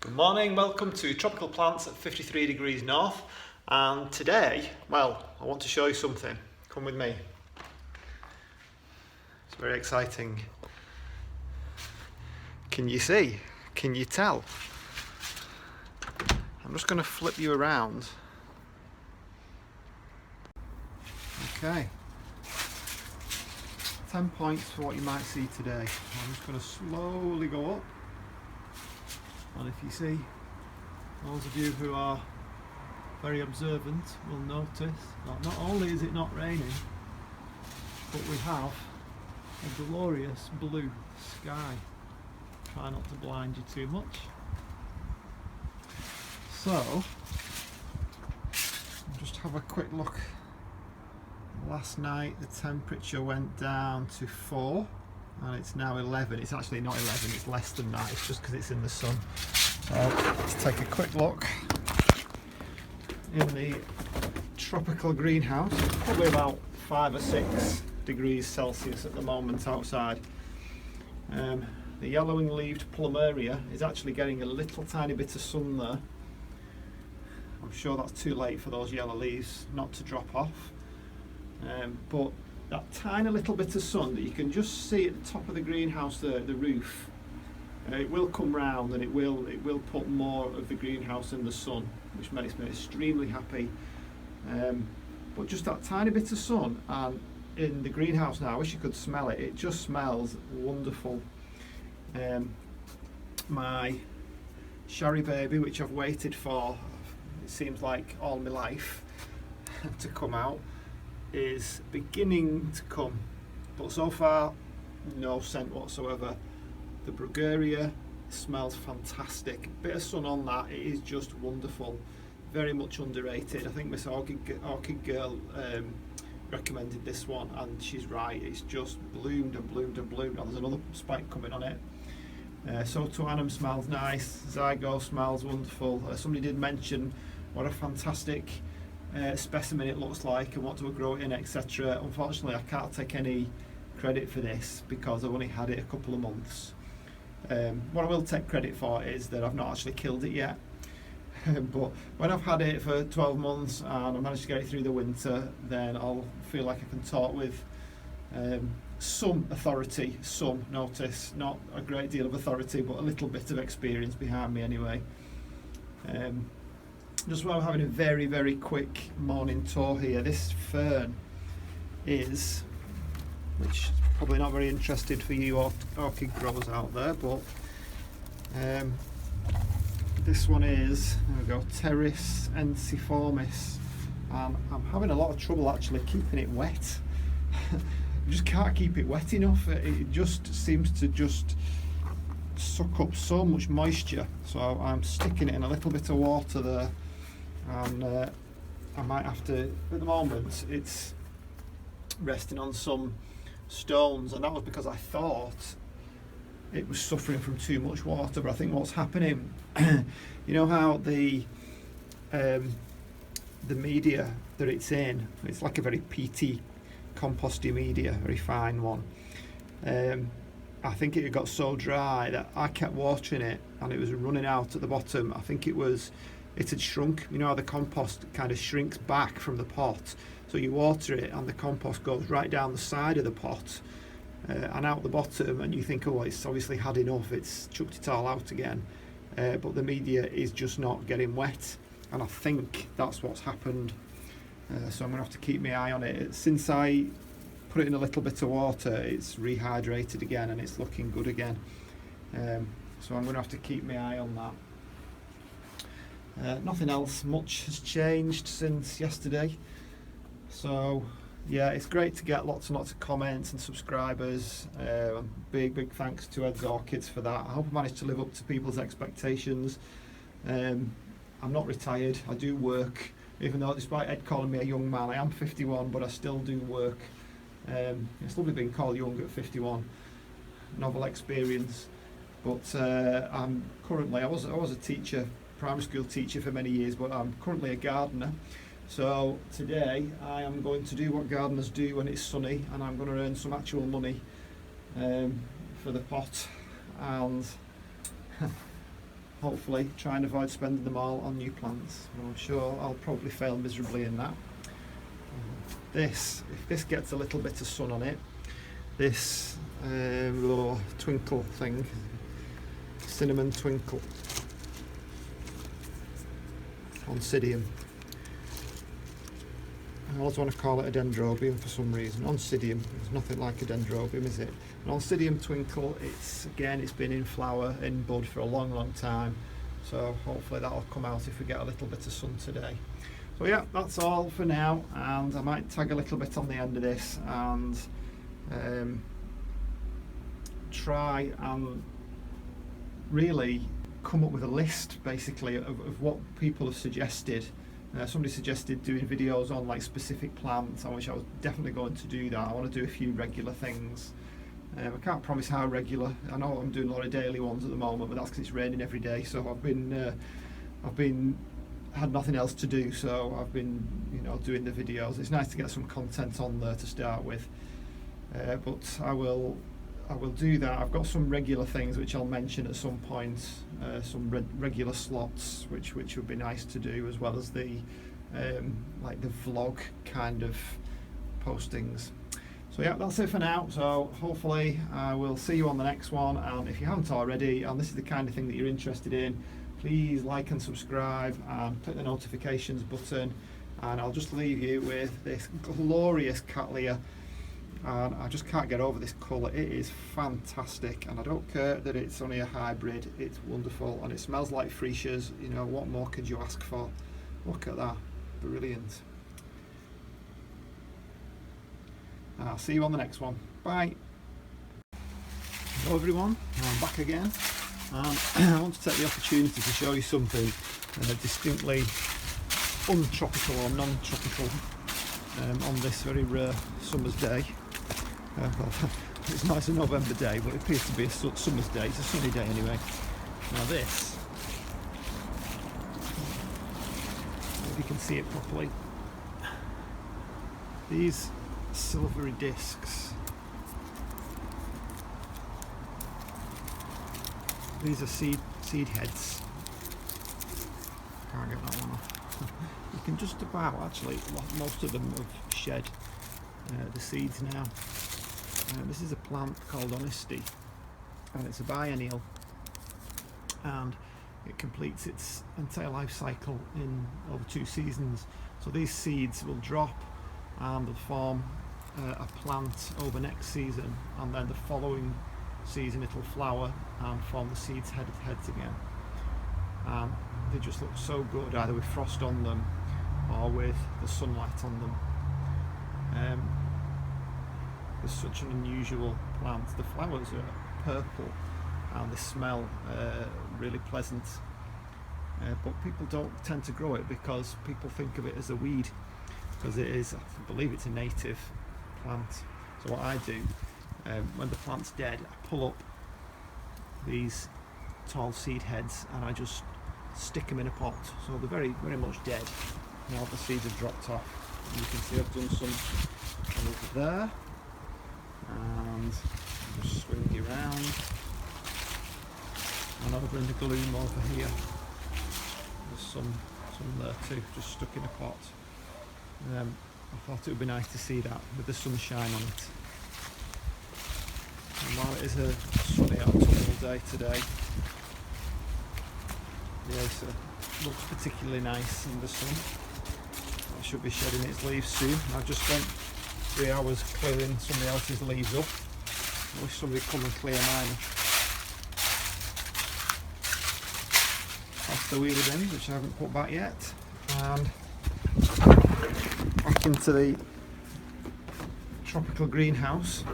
Good morning, welcome to Tropical Plants at 53 degrees north, and today, well, I want to show you something. Come with me. It's very exciting. Can you see? Can you tell? I'm just going to flip you around. Okay. 10 points for what you might see today. I'm just going to slowly go up. And if you see, those of you who are very observant will notice that not only is it not raining, but we have a glorious blue sky. Try not to blind you too much. So, just have a quick look. Last night the temperature went down to 4. And it's now 11. It's actually not 11, it's less than that, it's just because it's in the sun. So let's take a quick look in the tropical greenhouse. It's probably about 5 or 6 degrees Celsius at the moment outside. The yellowing leaved Plumeria is actually getting a little tiny bit of sun there. I'm sure that's too late for those yellow leaves not to drop off. But that tiny little bit of sun that you can just see at the top of the greenhouse there, the roof, it will come round and it will put more of the greenhouse in the sun, which makes me extremely happy. But just that tiny bit of sun, and in the greenhouse now, I wish you could smell it, it just smells wonderful. My sherry baby, which I've waited for, it seems like all my life, to come out, is beginning to come, but so far no scent whatsoever. The Brugueria smells fantastic. Bit of sun on that, it is just wonderful. Very much underrated. I think Miss Orchid Girl recommended this one, and she's right. It's just bloomed and bloomed and bloomed. Now there's another spike coming on it. Sotoanum smells nice. Zygo smells wonderful. Somebody did mention what a fantastic specimen it looks like and what to grow it in, etc. Unfortunately, I can't take any credit for this because I've only had it a couple of months. What I will take credit for is that I've not actually killed it yet. But when I've had it for 12 months and I managed to get it through the winter, then I'll feel like I can talk with some authority, some notice, not a great deal of authority, but a little bit of experience behind me anyway. Just while I'm having a very, very quick morning tour here, this fern is, which is probably not very interested for you orchid growers out there, but this one is, there we go, Pteris Ensiformis, and I'm having a lot of trouble actually keeping it wet. I just can't keep it wet enough. It just seems to just suck up so much moisture, so I'm sticking it in a little bit of water there. And I might have to, at the moment it's resting on some stones, and that was because I thought it was suffering from too much water, but I think what's happening, you know how the media that it's in, it's like a very peaty composty media, very fine one. I think it got so dry that I kept watering it and it was running out at the bottom. I think it had shrunk. You know how the compost kind of shrinks back from the pot, so you water it and the compost goes right down the side of the pot and out the bottom, and you think, oh, it's obviously had enough, it's chucked it all out again, but the media is just not getting wet, and I think that's what's happened. So I'm going to have to keep my eye on it. Since I put it in a little bit of water, it's rehydrated again and it's looking good again, so I'm going to have to keep my eye on that. Nothing else much has changed since yesterday, so yeah, it's great to get lots and lots of comments and subscribers. Big thanks to Ed's Orchids for that. I hope I managed to live up to people's expectations. I'm not retired, I do work, even though despite Ed calling me a young man, I am 51, but I still do work. It's lovely being called young at 51, novel experience. But I'm currently, I was a teacher, primary school teacher for many years, but I'm currently a gardener. So today I am going to do what gardeners do when it's sunny, and I'm going to earn some actual money for the pot, and hopefully try and avoid spending them all on new plants. But I'm sure I'll probably fail miserably in that. If this gets a little bit of sun on it, this little twinkle thing, cinnamon twinkle, ONCIDIUM. I always want to call it a dendrobium for some reason. ONCIDIUM, there's nothing like a dendrobium, is it? An ONCIDIUM twinkle, it's been in flower, in bud for a long time, so hopefully that'll come out if we get a little bit of sun today. So yeah, that's all for now, and I might tag a little bit on the end of this and try and really come up with a list basically of what people have suggested. Somebody suggested doing videos on like specific plants, which I was definitely going to do that. I want to do a few regular things. I can't promise how regular. I know I'm doing a lot of daily ones at the moment, but that's because it's raining every day. So I've had nothing else to do, so I've been, doing the videos. It's nice to get some content on there to start with, but I will do that. I've got some regular things which I'll mention at some point, some regular slots which would be nice to do, as well as the like the vlog kind of postings. So yeah, that's it for now. So hopefully I will see you on the next one, and if you haven't already, and this is the kind of thing that you're interested in, please like and subscribe and click the notifications button, and I'll just leave you with this glorious Cattleya. And I just can't get over this colour. It is fantastic, and I don't care that it's only a hybrid. It's wonderful, and it smells like freesias. What more could you ask for? Look at that, brilliant. I'll see you on the next one. Bye. Hello everyone, I'm back again, and I want to take the opportunity to show you something distinctly untropical or non-tropical on this very rare summer's day. Well, it's nice a November day, but it appears to be a summer's day. It's a sunny day anyway. Now this, if you can see it properly, these silvery discs, these are seed heads. Can't get that one off. You can just about, actually, most of them have shed the seeds now. This is a plant called honesty, and it's a biennial, and it completes its entire life cycle in over 2 seasons. So these seeds will drop and will form a plant over next season, and then the following season it'll flower and form the seeds heads again. And they just look so good, either with frost on them or with the sunlight on them. It's such an unusual plant. The flowers are purple and they smell really pleasant, but people don't tend to grow it because people think of it as a weed, because it is, I believe it's a native plant. So what I do, when the plant's dead, I pull up these tall seed heads and I just stick them in a pot, so they're very much dead. Now the seeds have dropped off. You can see I've done some over there, and just swing you around, and over in the gloom over here there's some there too, just stuck in a pot. I thought it would be nice to see that with the sunshine on it. And while it is a sunny autumnal day today, the Acer looks particularly nice in the sun. It should be shedding its leaves soon. I've just spent 3 hours clearing somebody else's leaves up. I wish somebody would come and clear mine. That's the wheelie bin, which I haven't put back yet. And back into the tropical greenhouse.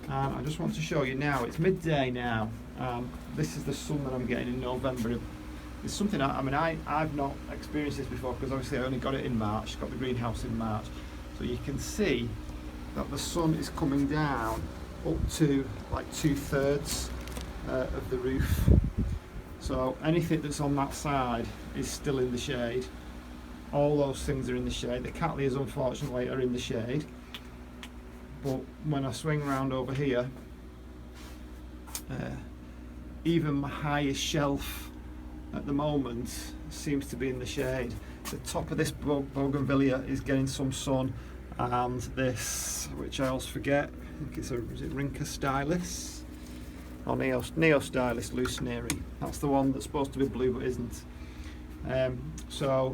And I just want to show you now, it's midday now. This is the sun that I'm getting in November. It's something, I've not experienced this before, because obviously I only got it in March, got the greenhouse in March. So you can see that the sun is coming down up to like 2/3 of the roof. So anything that's on that side is still in the shade. All those things are in the shade. The Cattleyas unfortunately are in the shade. But when I swing around over here, even my highest shelf at the moment seems to be in the shade. The top of this bougainvillea is getting some sun, and this, which I always forget, I think it's is it Rinca stylis? Or Neostylis lucerneri. That's the one that's supposed to be blue but isn't. So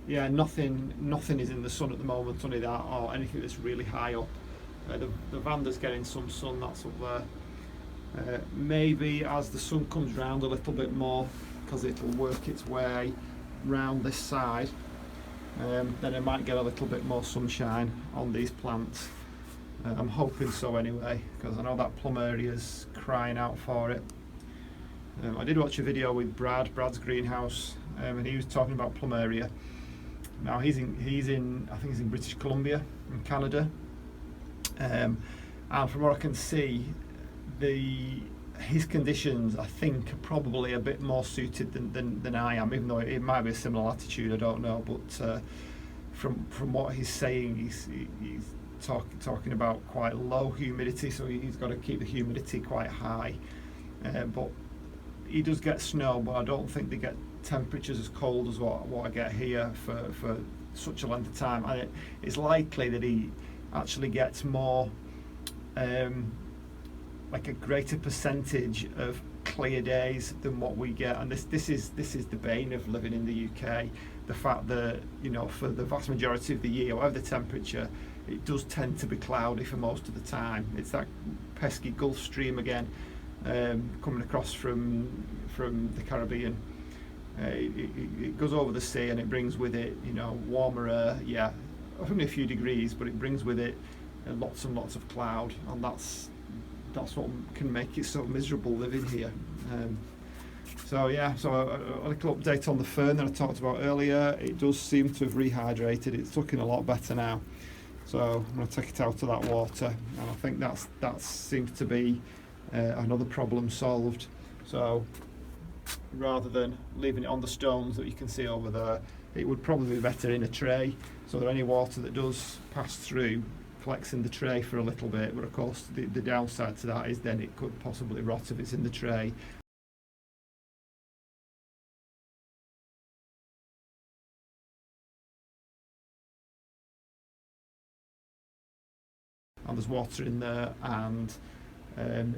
yeah, nothing is in the sun at the moment, only that or anything that's really high up. The Vanda's getting some sun, that's up there. Maybe as the sun comes round a little bit more, because it'll work its way round this side, then it might get a little bit more sunshine on these plants. I'm hoping so anyway, because I know that Plumeria's crying out for it. I did watch a video with Brad's greenhouse, and he was talking about Plumeria. Now he's in I think he's in British Columbia in Canada, and from what I can see, his conditions I think are probably a bit more suited than I am, even though it might be a similar latitude, I don't know, but from what he's saying, he's talking about quite low humidity, so he's got to keep the humidity quite high, but he does get snow, but I don't think they get temperatures as cold as what I get here for such a length of time, and it's likely that he actually gets more like a greater percentage of clear days than what we get, and this is the bane of living in the UK, the fact that, you know, for the vast majority of the year, whatever the temperature, it does tend to be cloudy for most of the time. It's that pesky Gulf Stream again, coming across from the Caribbean. It goes over the sea and it brings with it, you know, warmer air, yeah, only a few degrees, but it brings with it lots and lots of cloud, and that's what can make it so miserable living here. So yeah, so a little update on the fern that I talked about earlier. It does seem to have rehydrated. It's looking a lot better now. So I'm going to take it out of that water, and I think that seems to be another problem solved. So rather than leaving it on the stones that you can see over there, it would probably be better in a tray, so that any water that does pass through collects in the tray for a little bit. But of course the downside to that is then it could possibly rot if it's in the tray. And there's water in there, and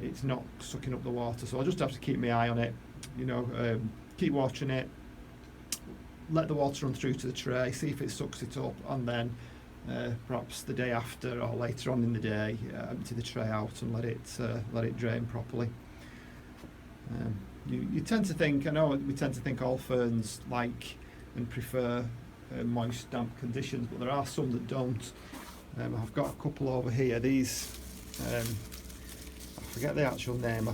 it's not sucking up the water, so I'll just have to keep my eye on it, you know, keep watching it, let the water run through to the tray, see if it sucks it up, and then perhaps the day after or later on in the day, empty the tray out and let it drain properly. You tend to think, I know we tend to think all ferns like and prefer moist, damp conditions, but there are some that don't. I've got a couple over here. These, I forget the actual name.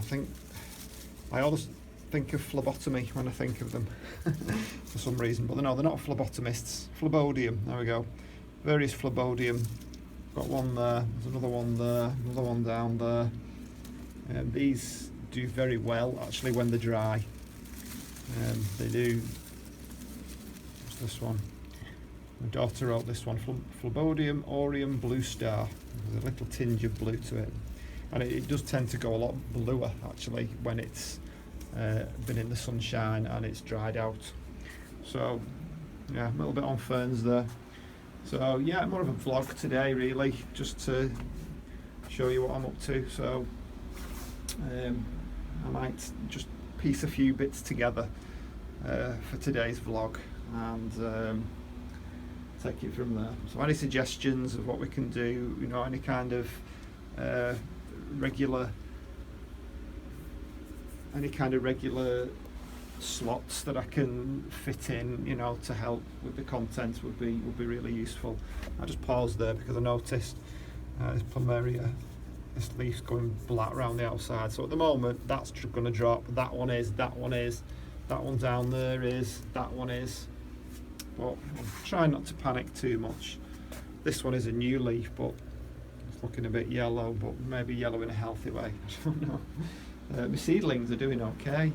I always think of phlebotomy when I think of them for some reason, but no, they're not phlebotomists. Phlebodium, there we go. Various phlebodium. Got one there, there's another one there, another one down there. These do very well actually when they're dry. They do. What's this one? My daughter wrote this one, Phlebodium aureum blue star. There's a little tinge of blue to it, and it does tend to go a lot bluer actually when it's been in the sunshine and it's dried out. So yeah, a little bit on ferns there. So yeah, more of a vlog today really, just to show you what I'm up to. So I might just piece a few bits together for today's vlog, and take it from there. So any suggestions of what we can do, you know, any kind of regular slots that I can fit in, you know, to help with the content would be really useful. I just paused there because I noticed this Plumeria, this leaf's going black around the outside. So at the moment that's going to drop. That one is, that one down there is, that one is. But I'm trying not to panic too much. This one is a new leaf, but it's looking a bit yellow, but maybe yellow in a healthy way. I don't know. My seedlings are doing okay.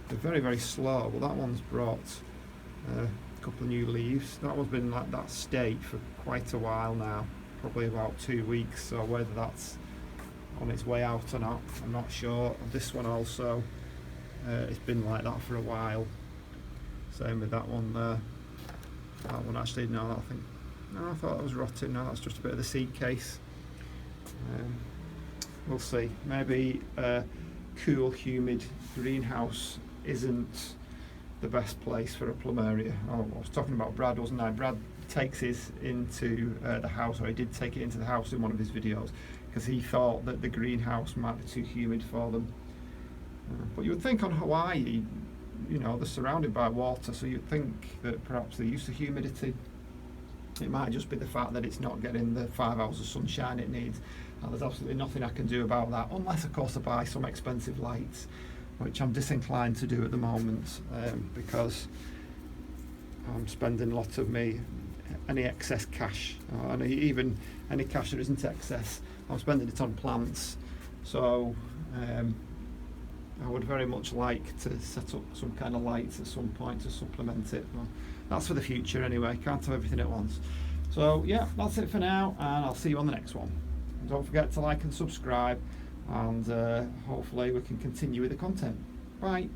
They're very, very slow, but that one's brought a couple of new leaves. That one's been like that state for quite a while now, probably about 2 weeks, so whether that's on its way out or not, I'm not sure. This one also It's been like that for a while. Same with that one there. That one actually, no, I think, no, I thought that was rotting. No, that's just a bit of the seed case. We'll see. Maybe cool, humid greenhouse isn't the best place for a Plumeria. Oh, I was talking about Brad, wasn't I? Brad takes his into the house, or he did take it into the house in one of his videos, because he thought that the greenhouse might be too humid for them. But you would think on Hawaii, you know, they're surrounded by water, so you'd think that perhaps they're used to humidity. It might just be the fact that it's not getting the 5 hours of sunshine it needs, and there's absolutely nothing I can do about that, unless of course I buy some expensive lights, which I'm disinclined to do at the moment, because I'm spending lots of any excess cash, and even any cash that isn't excess, I'm spending it on plants. So I would very much like to set up some kind of lights at some point to supplement it. Well, that's for the future anyway, can't have everything at once. So yeah, that's it for now, and I'll see you on the next one. Don't forget to like and subscribe, and hopefully we can continue with the content. Bye.